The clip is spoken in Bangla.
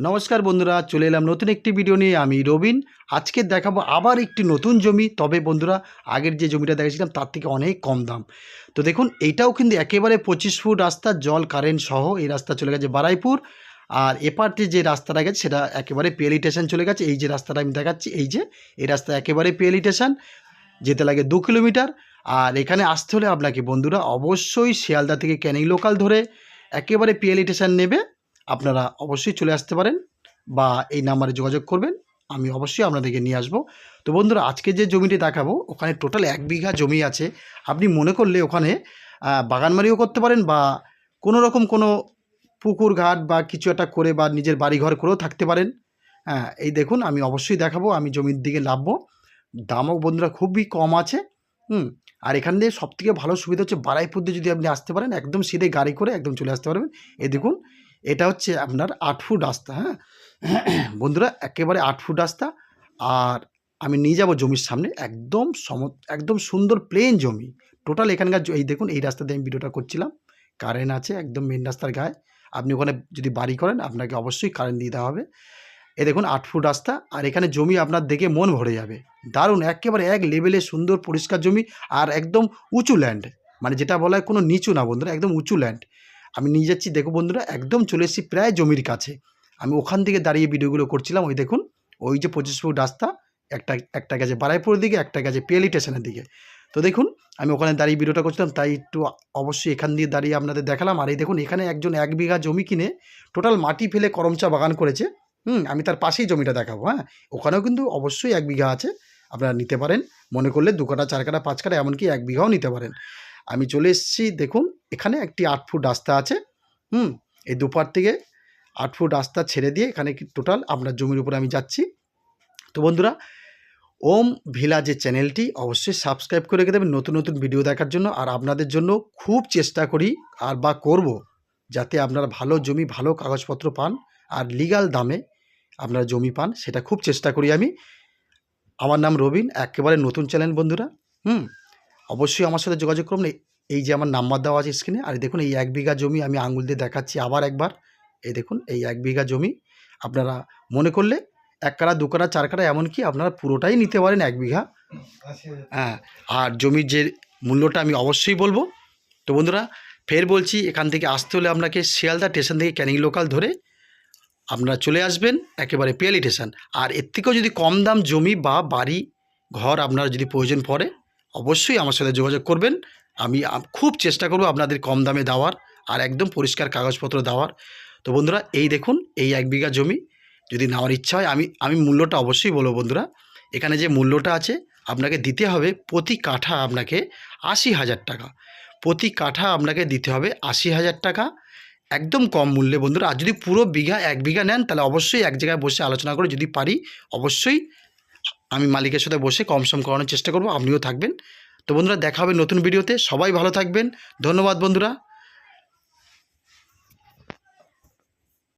নমস্কার বন্ধুরা, চলে এলাম নতুন একটি ভিডিও নিয়ে। আমি রবিন। আজকে দেখাবো আবার একটি নতুন জমি। তবে বন্ধুরা, আগের যে জমিটা দেখেছিলাম তার থেকে অনেক কম দাম। তো দেখুন, এইটাও কিন্তু একেবারে 25 ফুট রাস্তা, জল কারেন্ট সহ। এই রাস্তা চলে গেছে বারাইপুর। আর এপারতে যে রাস্তাটা গেছে সেটা একেবারে পিএলই স্টেশন চলে গেছে। এই যে রাস্তাটা আমি দেখাচ্ছি, এই রাস্তা একেবারে পিএলই স্টেশন, যেতে লাগে 2 কিলোমিটার। আর এখানে আসতে হলে আপনাকে বন্ধুরা অবশ্যই শিয়ালদা থেকে ক্যানিং লোকাল ধরে একেবারে পিএলই স্টেশন নেবে আপনারা অবশ্যই চলে আসতে পারেন, বা এই নাম্বারে যোগাযোগ করবেন, আমি অবশ্যই আপনাদেরকে নিয়ে আসবো। তো বন্ধুরা, আজকে যে জমিটি দেখাবো ওখানে টোটাল 1 বিঘা জমি আছে। আপনি মনে করলে ওখানে বাগানবাড়িও করতে পারেন, বা কোনো রকম কোনো পুকুর ঘাট বা কিছু একটা করে, বা নিজের বাড়িঘর করেও থাকতে পারেন। হ্যাঁ, এই দেখুন, আমি অবশ্যই দেখাবো। আমি জমির দিকে নামবো। দামও বন্ধুরা খুবই কম আছে। আর এখান দিয়ে সবথেকে ভালো সুবিধা হচ্ছে বারাইপুর দিয়ে যদি আপনি আসতে পারেন, একদম সিধে গাড়ি করে একদম চলে আসতে পারবেন। এই দেখুন, এটা হচ্ছে আপনার 8 ফুট রাস্তা। হ্যাঁ বন্ধুরা, একেবারে 8 ফুট রাস্তা। আর আমি নিয়ে যাব জমির সামনে, একদম সুন্দর প্লেন জমি টোটাল এখানকার। এই দেখুন, এই রাস্তা দিয়ে আমি ভিডিওটা করছিলাম। কারেন্ট আছে একদম মেন রাস্তার গায়ে। আপনি ওখানে যদি বাড়ি করেন আপনাকে অবশ্যই কারেন্ট দিয়ে দেওয়া হবে। এই দেখুন 8 ফুট রাস্তা, আর এখানে জমি আপনার দেখে মন ভরে যাবে। দারুণ, একেবারে এক লেভেলে সুন্দর পরিষ্কার জমি। আর একদম উঁচু ল্যান্ড, মানে যেটা বলা হয় কোনো নিচু না বন্ধুরা, একদম উঁচু ল্যান্ড। আমি নিয়ে যাচ্ছি, দেখো বন্ধুরা, একদম চলে এসেছি প্রায় জমির কাছে। আমি ওখান থেকে দাঁড়িয়ে ভিডিওগুলো করছিলাম। ওই দেখুন, ওই যে 25 ফুট রাস্তা, একটা গেছে বারাইপুরের দিকে, একটা গেছে পিএলই স্টেশনের দিকে। তো দেখুন, আমি ওখানে দাঁড়িয়ে ভিডিওটা করছিলাম, তাই একটু অবশ্যই এখান দিয়ে দাঁড়িয়ে আপনাদের দেখালাম। আর এই দেখুন, এখানে একজন 1 বিঘা জমি কিনে টোটাল মাটি ফেলে করমচা বাগান করেছে। আমি তার পাশেই জমিটা দেখাবো। হ্যাঁ, ওখানেও কিন্তু অবশ্যই 1 বিঘা আছে, আপনারা নিতে পারেন। মনে করলে 2 কাঠা 4 কাঠা 5 কাঠা এমনকি 1 বিঘাও নিতে পারেন। আমি চলে এসেছি, দেখুন এখানে একটি 8 ফুট রাস্তা আছে। এই দুপার থেকে 8 ফুট রাস্তা ছেড়ে দিয়ে এখানে টোটাল আপনার জমির উপরে আমি যাচ্ছি। তো বন্ধুরা, ওম ভিলা যে চ্যানেলটি অবশ্যই সাবস্ক্রাইব করে রেখে দেবেন নতুন নতুন ভিডিও দেখার জন্য। আর আপনাদের জন্য খুব চেষ্টা করি বা করব, যাতে আপনারা ভালো জমি, ভালো কাগজপত্র পান, আর লিগ্যাল দামে আপনারা জমি পান, সেটা খুব চেষ্টা করি আমি। আমার নাম রবিন, একেবারে নতুন চ্যানেল বন্ধুরা। অবশ্যই আমার সাথে যোগাযোগ করুন। এই যে আমার নাম্বার দেওয়া আছে স্ক্রিনে। আর দেখুন, এই 1 বিঘা জমি আমি আঙুল দিয়ে দেখাচ্ছি আবার একবার। এই দেখুন, এই 1 বিঘা জমি আপনারা মনে করলে 1 কাঠা 2 কাঠা 4 কাঠা এমনকি আপনারা পুরোটাই নিতে পারেন 1 বিঘা। হ্যাঁ, আর জমির যে মূল্যটা আমি অবশ্যই বলবো। তো বন্ধুরা, ফের বলছি, এখান থেকে আসতে হলে আপনাকে শিয়ালদা স্টেশন থেকে ক্যানিং লোকাল ধরে আপনারা চলে আসবেন একেবারে পিএলই স্টেশন। আর এর থেকেও যদি কম দাম জমি বা বাড়ি ঘর আপনার যদি প্রয়োজন পড়ে, অবশ্যই আমার সাথে যোগাযোগ করবেন। আমি খুব চেষ্টা করব আপনাদের কম দামে দেওয়ার, আর একদম পরিষ্কার কাগজপত্র দেওয়ার। তো বন্ধুরা, এই দেখুন, এই 1 বিঘা জমি যদি নেওয়ার ইচ্ছা হয়, আমি মূল্যটা অবশ্যই বলবো বন্ধুরা। এখানে যে মূল্যটা আছে, আপনাকে দিতে হবে প্রতি কাঠা আপনাকে 80,000 টাকা। প্রতি কাঠা আপনাকে দিতে হবে 80,000 টাকা, একদম কম মূল্যে বন্ধুরা। আর যদি পুরো বিঘা 1 বিঘা নেন, তাহলে অবশ্যই এক জায়গায় বসে আলোচনা করে যদি পারি, অবশ্যই আমি মালিকের সাথে বসে কম সম করানোর চেষ্টা করব, আপনিও থাকবেন। তো বন্ধুরা, দেখা হবে নতুন ভিডিওতে। সবাই ভালো থাকবেন। ধন্যবাদ বন্ধুরা।